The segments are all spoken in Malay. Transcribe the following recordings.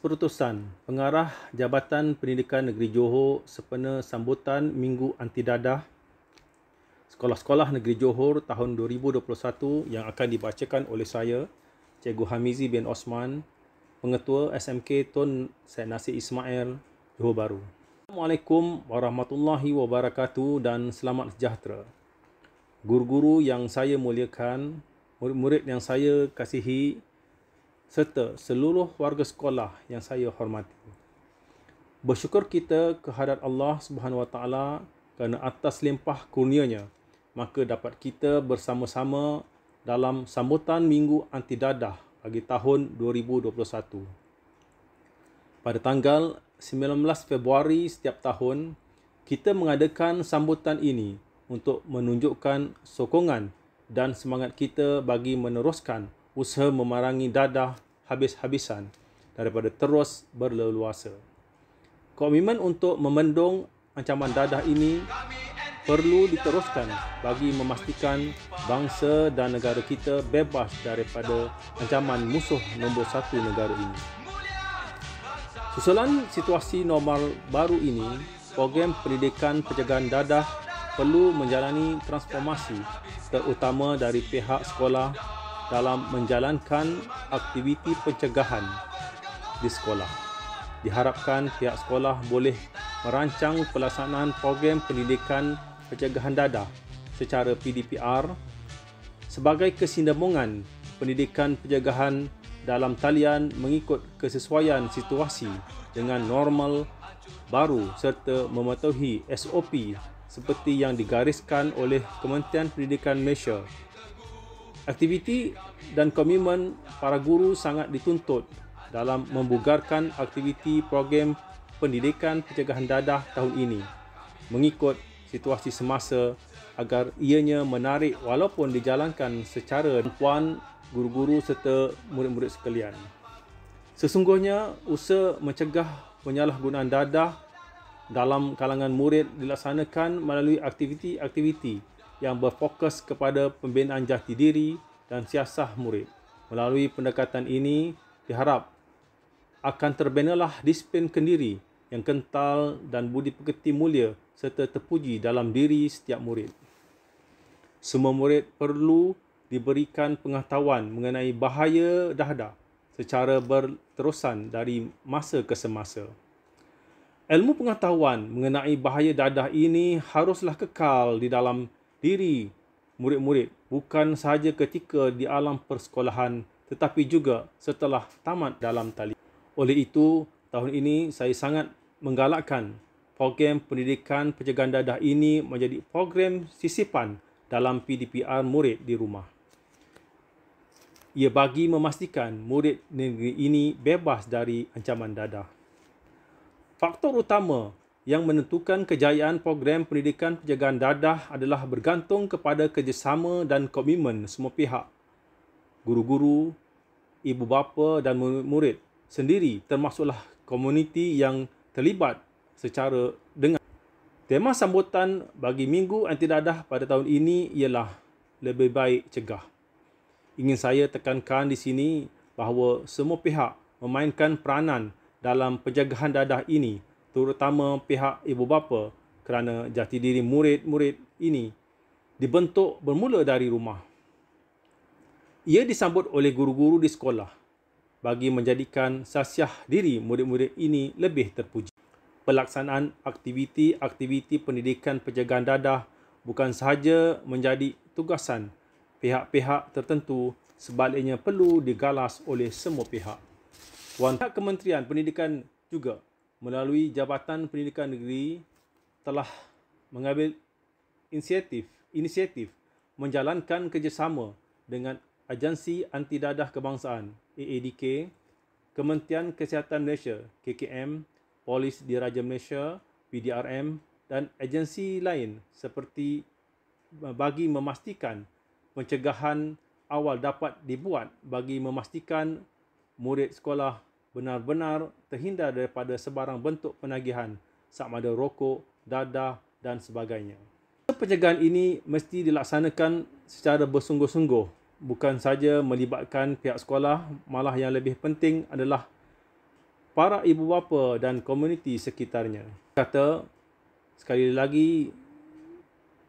Keputusan Pengarah Jabatan Pendidikan Negeri Johor sempena sambutan Minggu Anti Dadah Sekolah-Sekolah Negeri Johor tahun 2021 yang akan dibacakan oleh saya, Cikgu Hamizi bin Osman, Pengetua SMK Tun Syed Nasir Ismail, Johor Bahru. Assalamualaikum warahmatullahi wabarakatuh dan selamat sejahtera. Guru-guru yang saya muliakan, murid-murid yang saya kasihi, serta seluruh warga sekolah yang saya hormati. Bersyukur kita kehadrat Allah Subhanahu Wa Taala kerana atas limpah kurnianya, maka dapat kita bersama-sama dalam sambutan Minggu Anti Dadah bagi tahun 2021. Pada tanggal 19 Februari setiap tahun, kita mengadakan sambutan ini untuk menunjukkan sokongan dan semangat kita bagi meneruskan usaha memerangi dadah habis-habisan daripada terus berleluasa. Komitmen untuk membendung ancaman dadah ini perlu diteruskan bagi memastikan bangsa dan negara kita bebas daripada ancaman musuh nombor satu negara ini. Susulan situasi normal baru ini, program pendidikan pencegahan dadah perlu menjalani transformasi terutama dari pihak sekolah dalam menjalankan aktiviti pencegahan di sekolah. Diharapkan pihak sekolah boleh merancang pelaksanaan program pendidikan pencegahan dadah secara PDPR sebagai kesinambungan pendidikan pencegahan dalam talian mengikut kesesuaian situasi dengan normal baru serta mematuhi SOP seperti yang digariskan oleh Kementerian Pendidikan Malaysia. Aktiviti dan komitmen para guru sangat dituntut dalam membugarkan aktiviti program pendidikan pencegahan dadah tahun ini mengikut situasi semasa agar ianya menarik walaupun dijalankan secara kemampuan guru-guru serta murid-murid sekalian. Sesungguhnya usaha mencegah penyalahgunaan dadah dalam kalangan murid dilaksanakan melalui aktiviti-aktiviti yang berfokus kepada pembinaan jati diri dan siasah murid. Melalui pendekatan ini, diharap akan terbinalah disiplin kendiri yang kental dan budi pekerti mulia serta terpuji dalam diri setiap murid. Semua murid perlu diberikan pengetahuan mengenai bahaya dadah secara berterusan dari masa ke semasa. Ilmu pengetahuan mengenai bahaya dadah ini haruslah kekal di dalam diri murid-murid, bukan sahaja ketika di alam persekolahan tetapi juga setelah tamat dalam talian. Oleh itu, tahun ini saya sangat menggalakkan program pendidikan pencegahan dadah ini menjadi program sisipan dalam PDPR murid di rumah. Ia bagi memastikan murid negeri ini bebas dari ancaman dadah. Faktor utama yang menentukan kejayaan program pendidikan pencegahan dadah adalah bergantung kepada kerjasama dan komitmen semua pihak. Guru-guru, ibu bapa dan murid sendiri termasuklah komuniti yang terlibat secara dengan. Tema sambutan bagi Minggu Anti Dadah pada tahun ini ialah lebih baik cegah. Ingin saya tekankan di sini bahawa semua pihak memainkan peranan dalam pencegahan dadah ini, terutama pihak ibu bapa kerana jati diri murid-murid ini dibentuk bermula dari rumah. Ia disambut oleh guru-guru di sekolah bagi menjadikan sasiah diri murid-murid ini lebih terpuji. Pelaksanaan aktiviti-aktiviti pendidikan pencegahan dadah bukan sahaja menjadi tugasan pihak-pihak tertentu, sebaliknya perlu digalas oleh semua pihak. Pihak Kementerian Pendidikan juga melalui Jabatan Pendidikan Negeri telah mengambil inisiatif menjalankan kerjasama dengan Agensi Anti Dadah Kebangsaan AADK, Kementerian Kesihatan Malaysia KKM, Polis Diraja Malaysia PDRM dan agensi lain seperti bagi memastikan pencegahan awal dapat dibuat bagi memastikan murid sekolah benar-benar terhindar daripada sebarang bentuk penagihan sama ada rokok, dadah dan sebagainya. Pencegahan ini mesti dilaksanakan secara bersungguh-sungguh, bukan saja melibatkan pihak sekolah, malah yang lebih penting adalah para ibu bapa dan komuniti sekitarnya. Kata, sekali lagi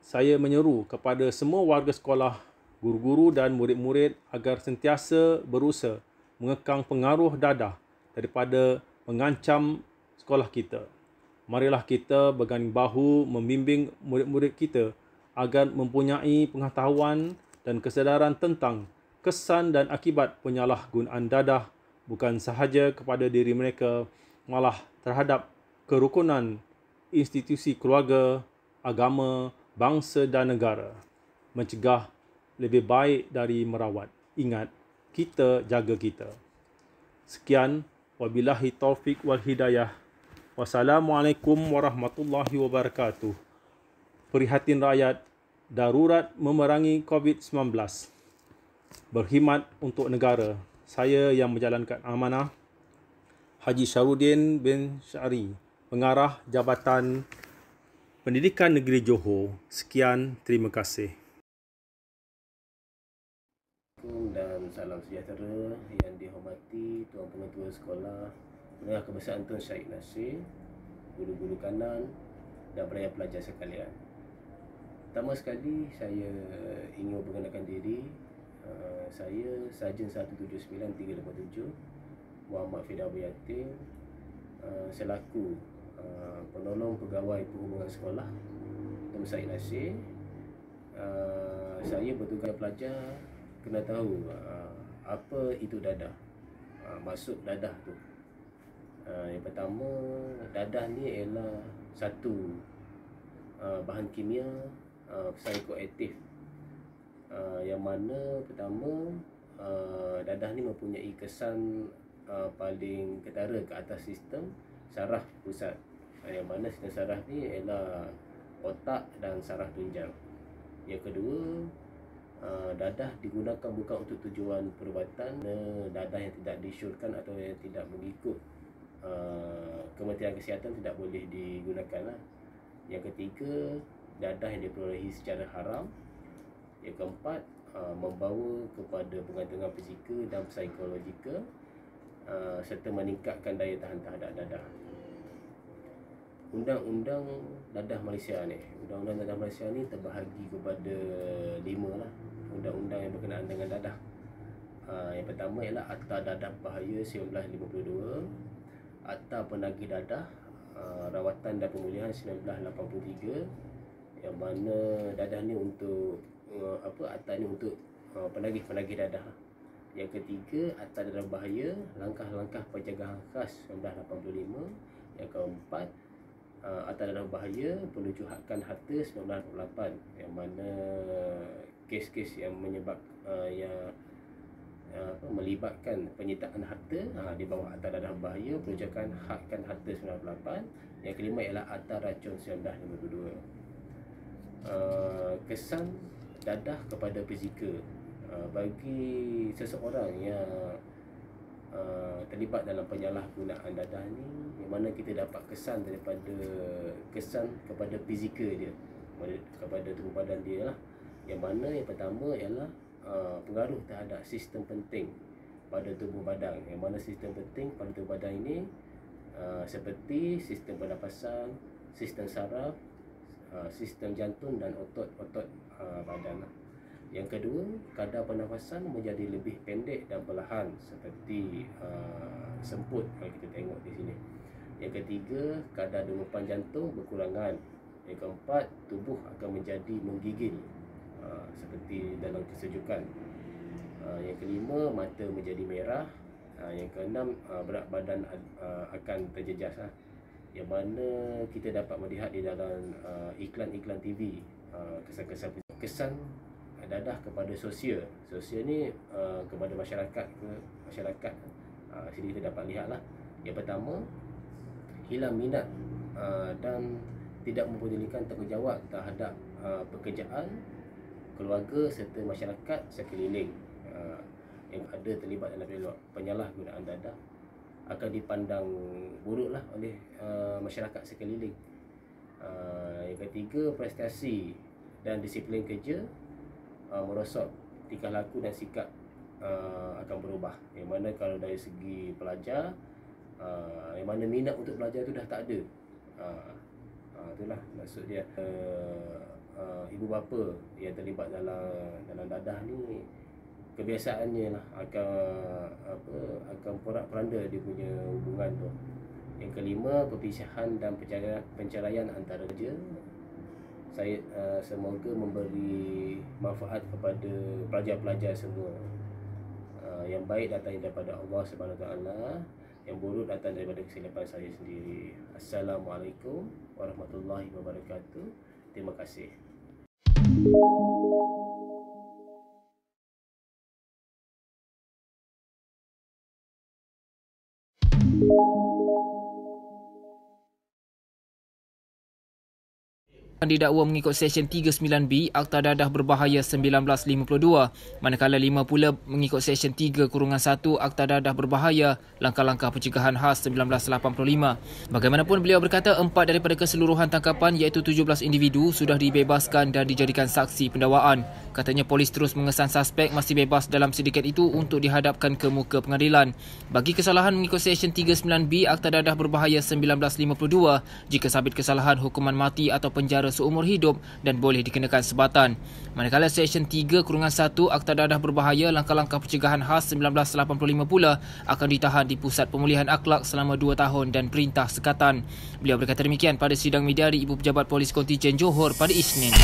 saya menyeru kepada semua warga sekolah, guru-guru dan murid-murid agar sentiasa berusaha mengekang pengaruh dadah daripada mengancam sekolah kita. Marilah kita berganding bahu membimbing murid-murid kita agar mempunyai pengetahuan dan kesedaran tentang kesan dan akibat penyalahgunaan dadah bukan sahaja kepada diri mereka, malah terhadap kerukunan institusi keluarga, agama, bangsa dan negara. Mencegah lebih baik dari merawat. Ingat, kita jaga kita. Sekian, wabillahi taufik wal hidayah. Wassalamualaikum warahmatullahi wabarakatuh. Prihatin rakyat, darurat memerangi COVID-19. Berkhidmat untuk negara. Saya yang menjalankan amanah, Haji Syarudin bin Syari, Pengarah Jabatan Pendidikan Negeri Johor. Sekian, terima kasih. Dan salam sejahtera yang dihormati Tuan Pengetua Sekolah Menengah Kebangsaan Tun Syed Nasir, guru-guru kanan dan para pelajar sekalian. Pertama sekali saya ingin memperkenalkan diri. Saya Sarjan 179357 Muhammad Fidawi Yatim, selaku penolong pegawai perhubungan sekolah Tun Syed Nasir. Saya bertugas pelajar kena tahu apa itu dadah, maksud dadah tu. Yang pertama, dadah ni ialah satu bahan kimia psikoaktif, yang mana pertama dadah ni mempunyai kesan paling ketara ke atas sistem saraf pusat, yang mana sistem saraf ni ialah otak dan saraf tunjang. Yang kedua, dadah digunakan bukan untuk tujuan perubatan. Dadah yang tidak disyorkan atau yang tidak mengikut Kementerian Kesihatan tidak boleh digunakan lah. Yang ketiga, dadah yang diperolehi secara haram. Yang keempat, membawa kepada pengantungan fizikal dan psikologikal, serta meningkatkan daya tahan terhadap dadah. Undang-undang dadah Malaysia ni, Undang-undang dadah Malaysia ni terbahagi kepada 5 lah undang-undang yang berkenaan dengan dadah. Yang pertama ialah Akta Dadah Bahaya 1952, Akta Penagih Dadah Rawatan dan Pemulihan 1983, yang mana dadah ni untuk akta ni untuk penagih-penagih dadah. Yang ketiga, Akta Dadah Bahaya Langkah-langkah Pencegahan Khas 1985. Yang keempat, Akta Dadah Bahaya Penuju Hakkan Harta 1988, yang mana kes-kes yang melibatkan penyitaan harta di bawah Akta Dadah Bahaya Penujukan Hakkan Harta 1988. Yang kelima ialah Akta Racun 1952. Kesan dadah kepada fizikal, bagi seseorang yang terlibat dalam penyalahgunaan dadah ni, yang mana kita dapat kesan kepada fizikal dia, kepada tubuh badan dia lah. Yang mana yang pertama ialah pengaruh terhadap sistem penting pada tubuh badan, yang mana sistem penting pada tubuh badan ini seperti sistem pernafasan, sistem saraf, sistem jantung dan otot-otot badan lah. Yang kedua, kadar pernafasan menjadi lebih pendek dan perlahan, seperti semput kalau kita tengok di sini. Yang ketiga, kadar denyupan jantung berkurangan. Yang keempat, tubuh akan menjadi menggigil, seperti dalam kesejukan. Yang kelima, mata menjadi merah. Yang keenam, berat badan akan terjejas, yang mana kita dapat melihat di dalam iklan-iklan TV, kesan dadah kepada sosial ni, kepada masyarakat. Sini kita dapat lihatlah. Yang pertama, hilang minat dan tidak mempedulikan tanggungjawab terhadap pekerjaan, keluarga serta masyarakat sekeliling yang ada terlibat dalam penyalahgunaan dadah akan dipandang buruklah oleh masyarakat sekeliling. Yang ketiga, prestasi dan disiplin kerja merosot, tingkah laku dan sikap akan berubah. Yang mana kalau dari segi pelajar, Yang mana minat untuk belajar tu dah tak ada. Itulah maksud dia. Ibu bapa yang terlibat dalam dadah ni kebiasaannya lah akan porak-poranda dia punya hubungan tu. Yang kelima, perpisahan dan penceraian antara kerja. Saya semoga memberi manfaat kepada pelajar-pelajar semua. Yang baik datang daripada Allah Subhanahu Taala, yang buruk datang daripada kesilapan saya sendiri. Assalamualaikum warahmatullahi wabarakatuh. Terima kasih. Didakwa mengikut Seksyen 39B Akta Dadah Berbahaya 1952, manakala 5 pula mengikut Seksyen 3-1 Akta Dadah Berbahaya Langkah-Langkah Pencegahan khas 1985. Bagaimanapun, beliau berkata 4 daripada keseluruhan tangkapan iaitu 17 individu sudah dibebaskan dan dijadikan saksi pendakwaan. Katanya polis terus mengesan suspek masih bebas dalam sindiket itu untuk dihadapkan ke muka pengadilan. Bagi kesalahan mengikut Seksyen 39B Akta Dadah Berbahaya 1952, jika sabit kesalahan, hukuman mati atau penjara seumur hidup dan boleh dikenakan sebatan. Manakala Seksyen 3-1 Akta Dadah Berbahaya Langkah-Langkah Pencegahan khas 1985 pula akan ditahan di Pusat Pemulihan Akhlak selama 2 tahun dan perintah sekatan. Beliau berkata demikian pada sidang media di Ibu Pejabat Polis Kontijen Johor pada Isnin.